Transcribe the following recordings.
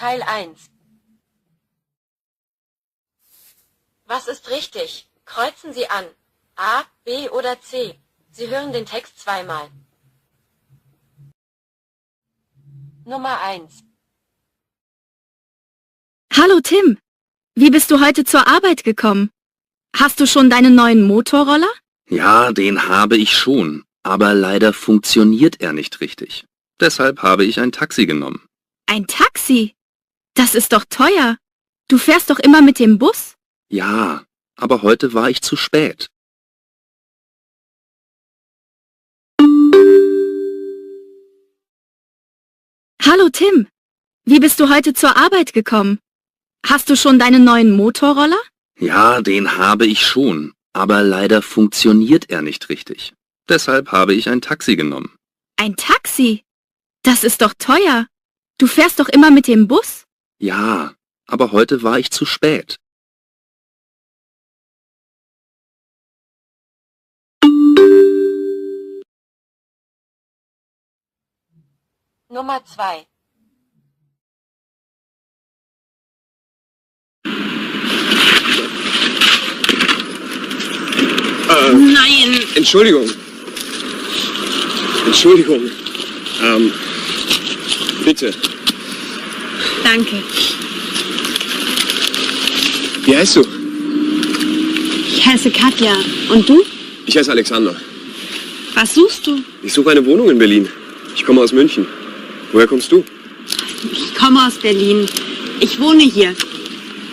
Teil 1. Was ist richtig? Kreuzen Sie an. A, B oder C. Sie hören den Text zweimal. Nummer 1. Hallo Tim, wie bist du heute zur Arbeit gekommen? Hast du schon deinen neuen Motorroller? Ja, den habe ich schon, aber leider funktioniert er nicht richtig. Deshalb habe ich ein Taxi genommen. Ein Taxi? Das ist doch teuer. Du fährst doch immer mit dem Bus? Ja, aber heute war ich zu spät. Hallo Tim, wie bist du heute zur Arbeit gekommen? Hast du schon deinen neuen Motorroller? Ja, den habe ich schon, aber leider funktioniert er nicht richtig. Deshalb habe ich ein Taxi genommen. Ein Taxi? Das ist doch teuer. Du fährst doch immer mit dem Bus? Ja, aber heute war ich zu spät. Nummer 2. Nein. Entschuldigung. Bitte. Danke. Wie heißt du? Ich heiße Katja. Und du? Ich heiße Alexander. Was suchst du? Ich suche eine Wohnung in Berlin. Ich komme aus München. Woher kommst du? Ich komme aus Berlin. Ich wohne hier.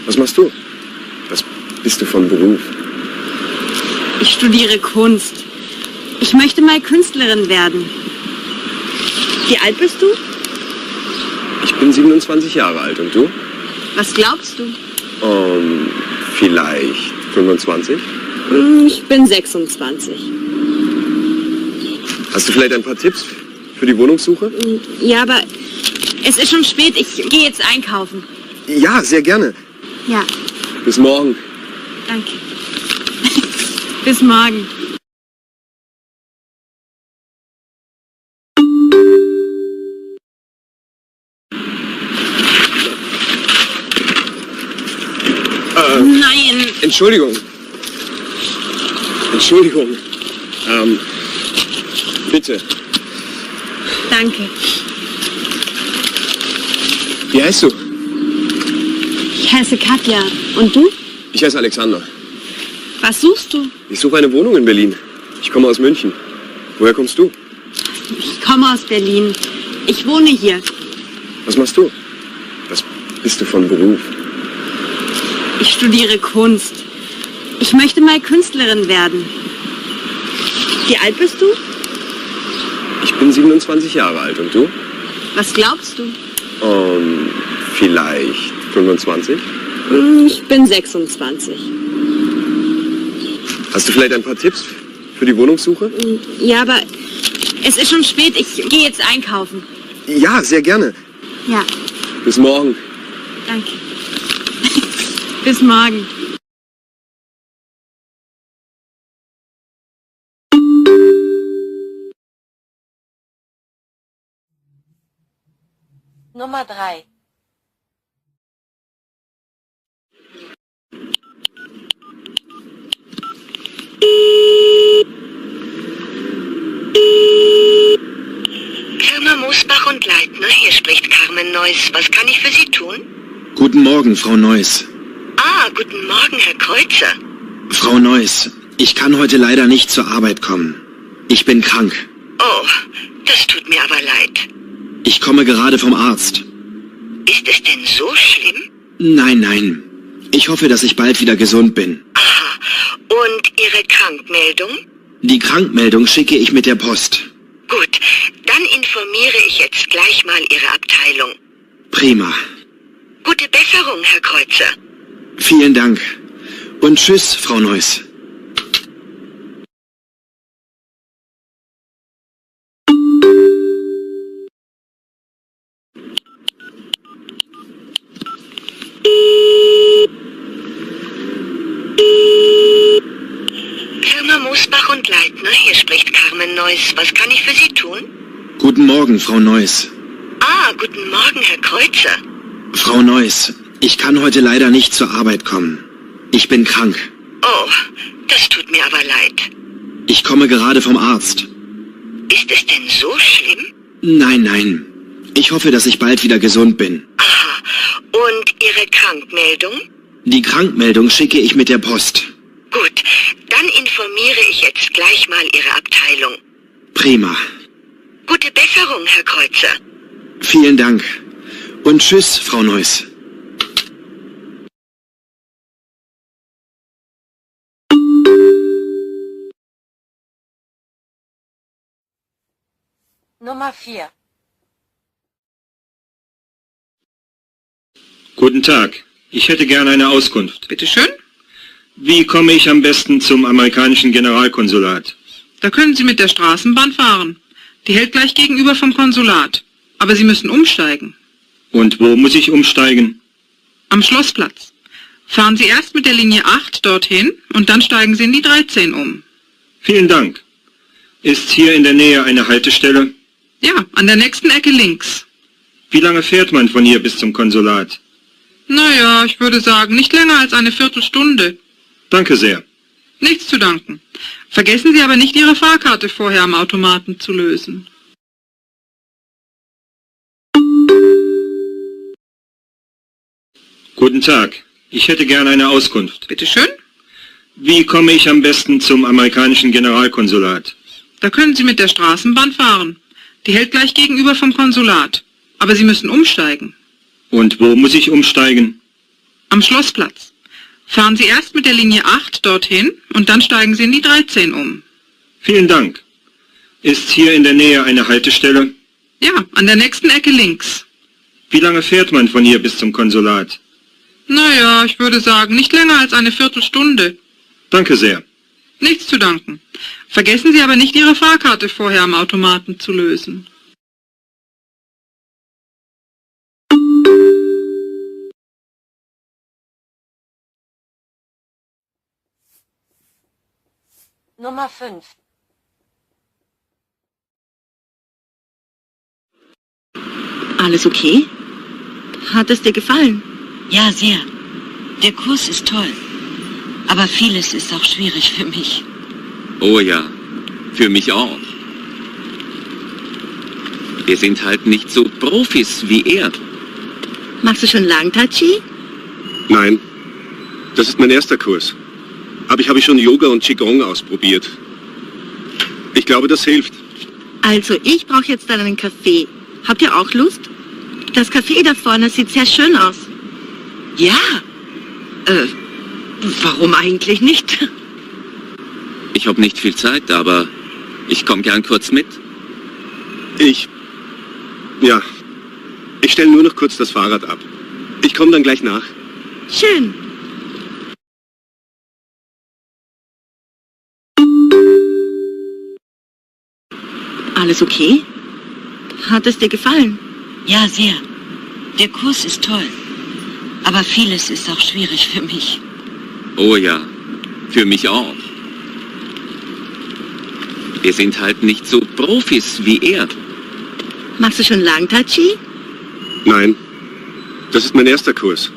Was machst du? Was bist du von Beruf? Ich studiere Kunst. Ich möchte mal Künstlerin werden. Wie alt bist du? Ich bin 27 Jahre alt. Und du? Was glaubst du? Vielleicht 25? Ich bin 26. Hast du vielleicht ein paar Tipps für die Wohnungssuche? Ja, aber es ist schon spät. Ich gehe jetzt einkaufen. Ja, sehr gerne. Ja, Bis morgen. danke. Bis morgen. Nein. Entschuldigung. Bitte. Danke. Wie heißt du? Ich heiße Katja. Und du? Ich heiße Alexander. Was suchst du? Ich suche eine Wohnung in Berlin. Ich komme aus München. Woher kommst du? Ich komme aus Berlin. Ich wohne hier. Was machst du? Was bist du von Beruf? Ich studiere Kunst. Ich möchte mal Künstlerin werden. Wie alt bist du? Ich bin 27 Jahre alt. Und du? Was glaubst du? Vielleicht 25? Ich bin 26. Hast du vielleicht ein paar Tipps für die Wohnungssuche? Ja, aber es ist schon spät. Ich gehe jetzt einkaufen. Ja, sehr gerne. Ja, Bis morgen. danke. Bis morgen. Nummer 3. Firma Moosbach und Leitner, hier spricht Carmen Neuss. Was kann ich für Sie tun? Guten Morgen, Frau Neuss. Ah, guten Morgen, Herr Kreuzer. Frau Neuss, ich kann heute leider nicht zur Arbeit kommen. Ich bin krank. Oh, das tut mir aber leid. Ich komme gerade vom Arzt. Ist es denn so schlimm? Nein. Ich hoffe, dass ich bald wieder gesund bin. Aha. Und Ihre Krankmeldung? Die Krankmeldung schicke ich mit der Post. Gut, dann informiere ich jetzt gleich mal Ihre Abteilung. Prima. Gute Besserung, Herr Kreuzer. Vielen Dank. Und tschüss, Frau Neuss. Firma Moosbach und Leitner, hier spricht Carmen Neuss. Was kann ich für Sie tun? Guten Morgen, Frau Neuss. Ah, guten Morgen, Herr Kreuzer. Frau Neuss, ich kann heute leider nicht zur Arbeit kommen. Ich bin krank. Oh, das tut mir aber leid. Ich komme gerade vom Arzt. Ist es denn so schlimm? Nein. Ich hoffe, dass ich bald wieder gesund bin. Aha. Und Ihre Krankmeldung? Die Krankmeldung schicke ich mit der Post. Gut, dann informiere ich jetzt gleich mal Ihre Abteilung. Prima. Gute Besserung, Herr Kreuzer. Vielen Dank. Und tschüss, Frau Neuss. Nummer 4. Guten Tag. Ich hätte gerne eine Auskunft. Bitte schön. Wie komme ich am besten zum amerikanischen Generalkonsulat? Da können Sie mit der Straßenbahn fahren. Die hält gleich gegenüber vom Konsulat. Aber Sie müssen umsteigen. Und wo muss ich umsteigen? Am Schlossplatz. Fahren Sie erst mit der Linie 8 dorthin und dann steigen Sie in die 13 um. Vielen Dank. Ist hier in der Nähe eine Haltestelle? Ja, an der nächsten Ecke links. Wie lange fährt man von hier bis zum Konsulat? Naja, ich würde sagen, nicht länger als eine Viertelstunde. Danke sehr. Nichts zu danken. Vergessen Sie aber nicht, Ihre Fahrkarte vorher am Automaten zu lösen. Guten Tag. Ich hätte gerne eine Auskunft. Bitte schön. Wie komme ich am besten zum amerikanischen Generalkonsulat? Da können Sie mit der Straßenbahn fahren. Die hält gleich gegenüber vom Konsulat. Aber Sie müssen umsteigen. Und wo muss ich umsteigen? Am Schlossplatz. Fahren Sie erst mit der Linie 8 dorthin und dann steigen Sie in die 13 um. Vielen Dank. Ist hier in der Nähe eine Haltestelle? Ja, an der nächsten Ecke links. Wie lange fährt man von hier bis zum Konsulat? Naja, ich würde sagen, nicht länger als eine Viertelstunde. Danke sehr. Nichts zu danken. Vergessen Sie aber nicht, Ihre Fahrkarte vorher am Automaten zu lösen. Nummer 5. Alles okay? Hat es dir gefallen? Ja, sehr. Der Kurs ist toll. Aber vieles ist auch schwierig für mich. Oh ja, für mich auch. Wir sind halt nicht so Profis wie er. Machst du schon lang Tai Chi? Nein, das ist mein erster Kurs. Aber ich habe schon Yoga und Qigong ausprobiert. Ich glaube, das hilft. Also, ich brauche jetzt dann einen Kaffee. Habt ihr auch Lust? Das Café da vorne sieht sehr schön aus. Ja. Warum eigentlich nicht? Ich habe nicht viel Zeit, aber ich komme gern kurz mit. Ich stelle nur noch kurz das Fahrrad ab. Ich komme dann gleich nach. Schön. Alles okay? Hat es dir gefallen? Ja, sehr. Der Kurs ist toll. Aber vieles ist auch schwierig für mich. Oh ja, für mich auch. Wir sind halt nicht so Profis wie er. Machst du schon lang Tai Chi? Nein, das ist mein erster Kurs.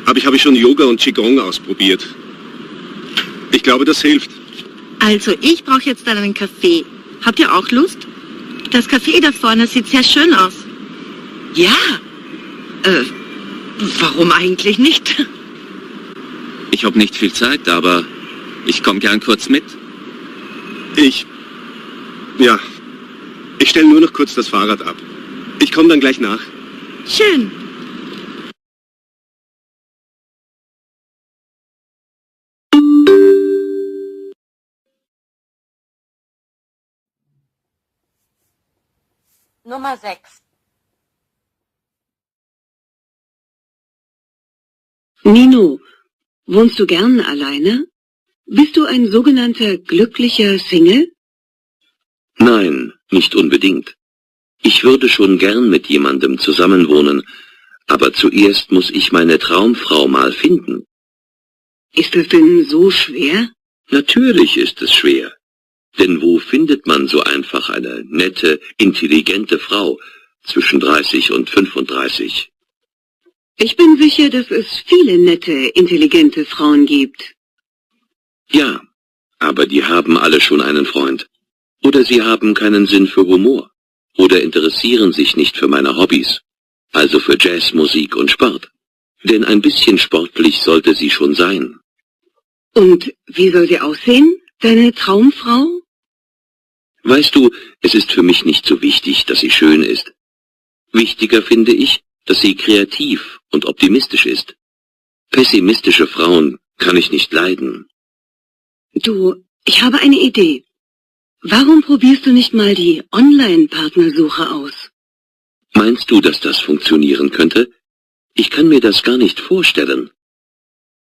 Aber ich habe schon Yoga und Qigong ausprobiert. Ich glaube, das hilft. Also, ich brauche jetzt dann einen Kaffee. Habt ihr auch Lust? Das Café da vorne sieht sehr schön aus. Ja. Warum eigentlich nicht? Ich habe nicht viel Zeit, aber ich komme gern kurz mit. Ich stelle nur noch kurz das Fahrrad ab. Ich komme dann gleich nach. Schön. Nummer 6. Nino, wohnst du gern alleine? Bist du ein sogenannter glücklicher Single? Nein, nicht unbedingt. Ich würde schon gern mit jemandem zusammenwohnen, aber zuerst muss ich meine Traumfrau mal finden. Ist es denn so schwer? Natürlich ist es schwer. Denn wo findet man so einfach eine nette, intelligente Frau zwischen 30 und 35? Ich bin sicher, dass es viele nette, intelligente Frauen gibt. Ja, aber die haben alle schon einen Freund. Oder sie haben keinen Sinn für Humor. Oder interessieren sich nicht für meine Hobbys. Also für Jazz, Musik und Sport. Denn ein bisschen sportlich sollte sie schon sein. Und wie soll sie aussehen, deine Traumfrau? Weißt du, es ist für mich nicht so wichtig, dass sie schön ist. Wichtiger finde ich, dass sie kreativ und optimistisch ist. Pessimistische Frauen kann ich nicht leiden. Du, ich habe eine Idee. Warum probierst du nicht mal die Online-Partnersuche aus? Meinst du, dass das funktionieren könnte? Ich kann mir das gar nicht vorstellen.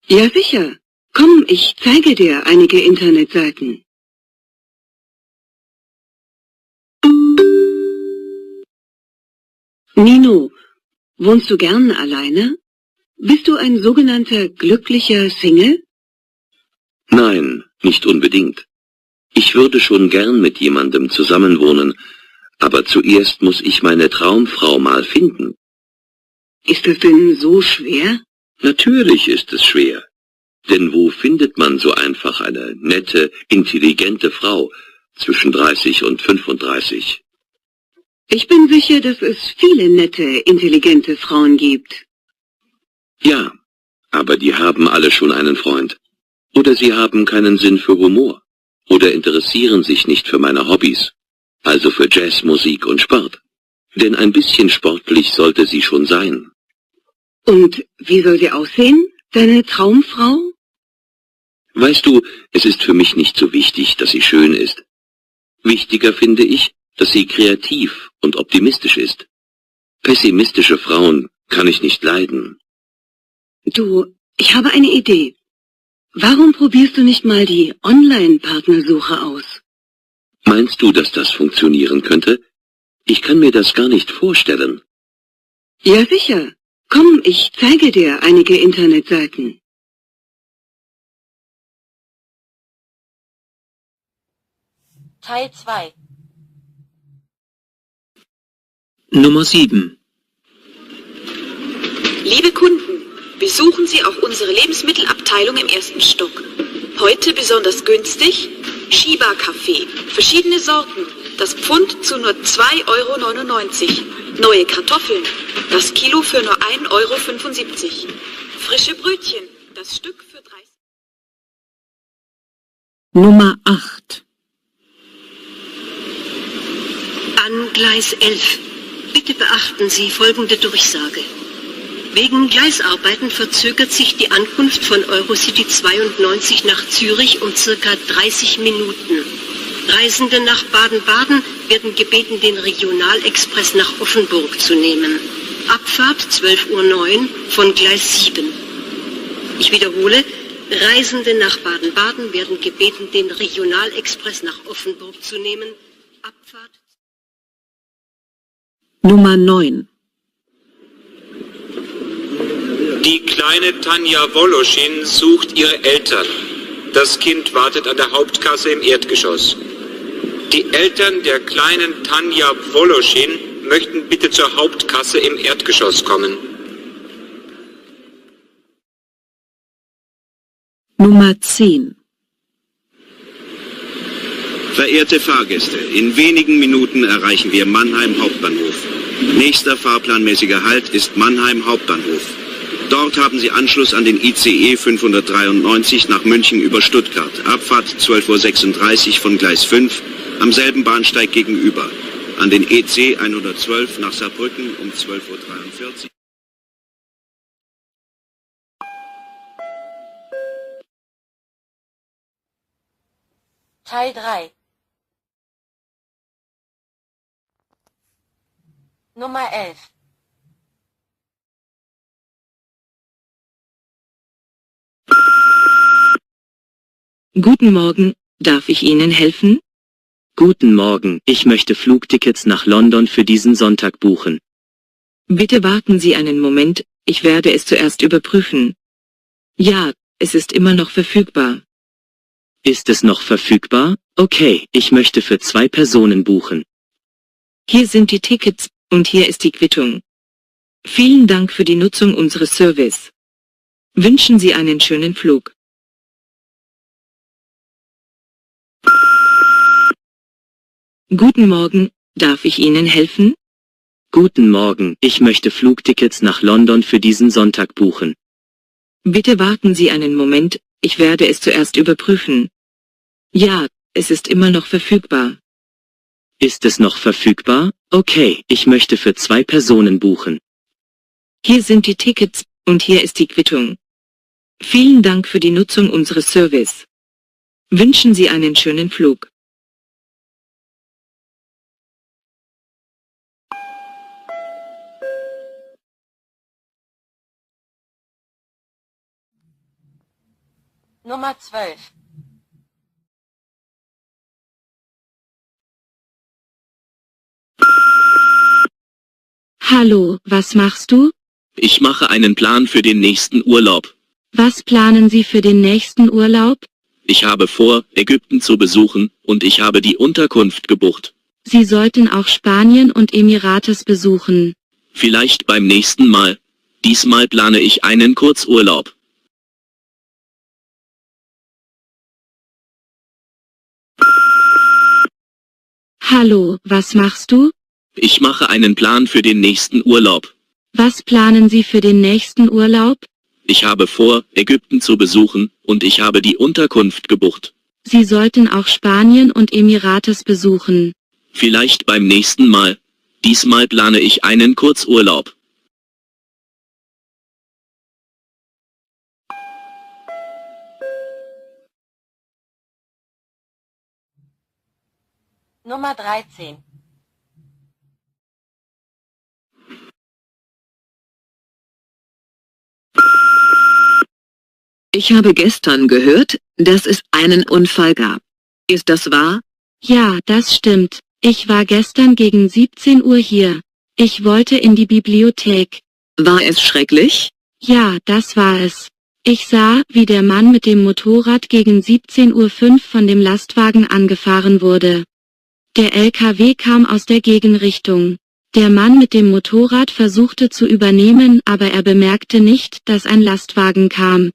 Ja, sicher. Komm, ich zeige dir einige Internetseiten. Nino, wohnst du gern alleine? Bist du ein sogenannter glücklicher Single? Nein, nicht unbedingt. Ich würde schon gern mit jemandem zusammenwohnen, aber zuerst muss ich meine Traumfrau mal finden. Ist das denn so schwer? Natürlich ist es schwer. Denn wo findet man so einfach eine nette, intelligente Frau zwischen 30 und 35? Ich bin sicher, dass es viele nette, intelligente Frauen gibt. Ja, aber die haben alle schon einen Freund. Oder sie haben keinen Sinn für Humor. Oder interessieren sich nicht für meine Hobbys. Also für Jazz, Musik und Sport. Denn ein bisschen sportlich sollte sie schon sein. Und wie soll sie aussehen, deine Traumfrau? Weißt du, es ist für mich nicht so wichtig, dass sie schön ist. Wichtiger finde ich, dass sie kreativ und optimistisch ist. Pessimistische Frauen kann ich nicht leiden. Du, ich habe eine Idee. Warum probierst du nicht mal die Online-Partnersuche aus? Meinst du, dass das funktionieren könnte? Ich kann mir das gar nicht vorstellen. Ja, sicher. Komm, ich zeige dir einige Internetseiten. Teil 2. Nummer 7. Liebe Kunden, besuchen Sie auch unsere Lebensmittelabteilung im ersten Stock. Heute besonders günstig Shiba-Kaffee, verschiedene Sorten, das Pfund zu nur 2,99 €. Neue Kartoffeln, das Kilo für nur 1,75 €. Frische Brötchen, das Stück für 30. Nummer 8. An Gleis 11. Bitte beachten Sie folgende Durchsage. Wegen Gleisarbeiten verzögert sich die Ankunft von Eurocity 92 nach Zürich um circa 30 Minuten. Reisende nach Baden-Baden werden gebeten, den Regionalexpress nach Offenburg zu nehmen. Abfahrt 12:09 Uhr von Gleis 7. Ich wiederhole, Reisende nach Baden-Baden werden gebeten, den Regionalexpress nach Offenburg zu nehmen. Abfahrt Nummer 9. Die kleine Tanja Woloschin sucht ihre Eltern. Das Kind wartet an der Hauptkasse im Erdgeschoss. Die Eltern der kleinen Tanja Woloschin möchten bitte zur Hauptkasse im Erdgeschoss kommen. Nummer 10. Verehrte Fahrgäste, in wenigen Minuten erreichen wir Mannheim Hauptbahnhof. Nächster fahrplanmäßiger Halt ist Mannheim Hauptbahnhof. Dort haben Sie Anschluss an den ICE 593 nach München über Stuttgart. Abfahrt 12:36 Uhr von Gleis 5 am selben Bahnsteig gegenüber. An den EC 112 nach Saarbrücken um 12:43 Uhr. Teil 3. Nummer 11. Guten Morgen, darf ich Ihnen helfen? Guten Morgen, ich möchte Flugtickets nach London für diesen Sonntag buchen. Bitte warten Sie einen Moment, ich werde es zuerst überprüfen. Ja, es ist immer noch verfügbar. Ist es noch verfügbar? Okay, ich möchte für 2 Personen buchen. Hier sind die Tickets, und hier ist die Quittung. Vielen Dank für die Nutzung unseres Service. Wünschen Sie einen schönen Flug. Guten Morgen, darf ich Ihnen helfen? Guten Morgen, ich möchte Flugtickets nach London für diesen Sonntag buchen. Bitte warten Sie einen Moment, ich werde es zuerst überprüfen. Ja, es ist immer noch verfügbar. Ist es noch verfügbar? Okay, ich möchte für 2 Personen buchen. Hier sind die Tickets, und hier ist die Quittung. Vielen Dank für die Nutzung unseres Service. Wünschen Sie einen schönen Flug. Nummer 12. Hallo, was machst du? Ich mache einen Plan für den nächsten Urlaub. Was planen Sie für den nächsten Urlaub? Ich habe vor, Ägypten zu besuchen, und ich habe die Unterkunft gebucht. Sie sollten auch Spanien und Emirates besuchen. Vielleicht beim nächsten Mal. Diesmal plane ich einen Kurzurlaub. Hallo, was machst du? Ich mache einen Plan für den nächsten Urlaub. Was planen Sie für den nächsten Urlaub? Ich habe vor, Ägypten zu besuchen, und ich habe die Unterkunft gebucht. Sie sollten auch Spanien und Emirates besuchen. Vielleicht beim nächsten Mal. Diesmal plane ich einen Kurzurlaub. Nummer 13. Ich habe gestern gehört, dass es einen Unfall gab. Ist das wahr? Ja, das stimmt. Ich war gestern gegen 17 Uhr hier. Ich wollte in die Bibliothek. War es schrecklich? Ja, das war es. Ich sah, wie der Mann mit dem Motorrad gegen 17:05 Uhr von dem Lastwagen angefahren wurde. Der LKW kam aus der Gegenrichtung. Der Mann mit dem Motorrad versuchte zu übernehmen, aber er bemerkte nicht, dass ein Lastwagen kam.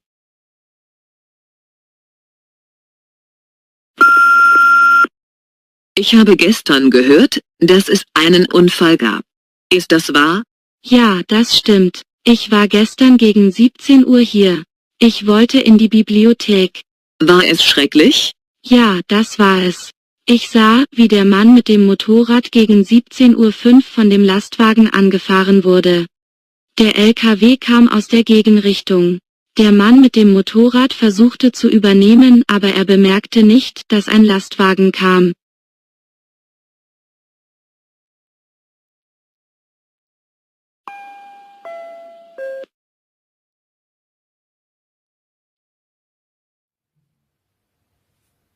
Ich habe gestern gehört, dass es einen Unfall gab. Ist das wahr? Ja, das stimmt. Ich war gestern gegen 17 Uhr hier. Ich wollte in die Bibliothek. War es schrecklich? Ja, das war es. Ich sah, wie der Mann mit dem Motorrad gegen 17:05 Uhr von dem Lastwagen angefahren wurde. Der LKW kam aus der Gegenrichtung. Der Mann mit dem Motorrad versuchte zu übernehmen, aber er bemerkte nicht, dass ein Lastwagen kam.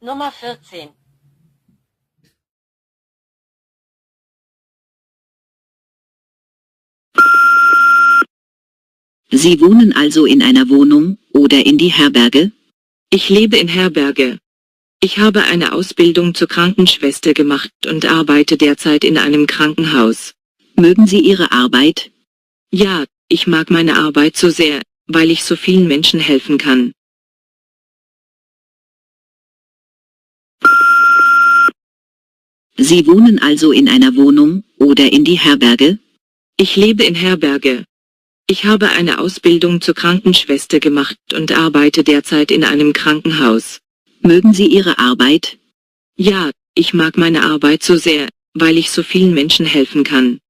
Nummer 14. Sie wohnen also in einer Wohnung oder in die Herberge? Ich lebe in Herberge. Ich habe eine Ausbildung zur Krankenschwester gemacht und arbeite derzeit in einem Krankenhaus. Mögen Sie Ihre Arbeit? Ja, ich mag meine Arbeit so sehr, weil ich so vielen Menschen helfen kann. Sie wohnen also in einer Wohnung oder in die Herberge? Ich lebe in Herberge. Ich habe eine Ausbildung zur Krankenschwester gemacht und arbeite derzeit in einem Krankenhaus. Mögen Sie Ihre Arbeit? Ja, ich mag meine Arbeit so sehr, weil ich so vielen Menschen helfen kann.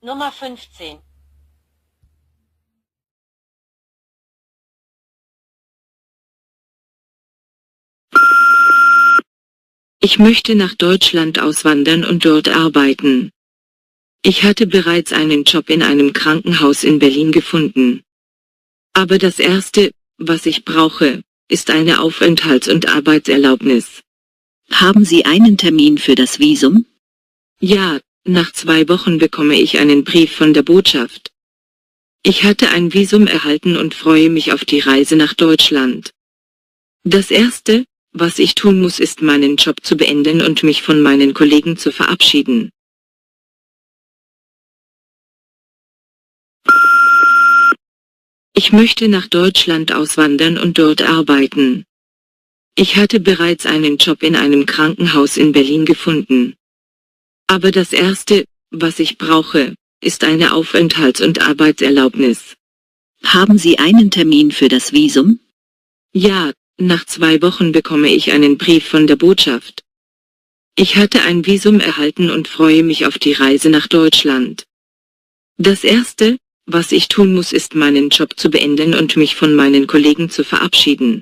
Nummer 15. Ich möchte nach Deutschland auswandern und dort arbeiten. Ich hatte bereits einen Job in einem Krankenhaus in Berlin gefunden. Aber das Erste, was ich brauche, ist eine Aufenthalts- und Arbeitserlaubnis. Haben Sie einen Termin für das Visum? Ja, nach 2 Wochen bekomme ich einen Brief von der Botschaft. Ich hatte ein Visum erhalten und freue mich auf die Reise nach Deutschland. Das Erste, was ich tun muss, ist meinen Job zu beenden und mich von meinen Kollegen zu verabschieden. Ich möchte nach Deutschland auswandern und dort arbeiten. Ich hatte bereits einen Job in einem Krankenhaus in Berlin gefunden. Aber das Erste, was ich brauche, ist eine Aufenthalts- und Arbeitserlaubnis. Haben Sie einen Termin für das Visum? Ja, nach 2 Wochen bekomme ich einen Brief von der Botschaft. Ich hatte ein Visum erhalten und freue mich auf die Reise nach Deutschland. Das Erste, was ich tun muss, ist meinen Job zu beenden und mich von meinen Kollegen zu verabschieden.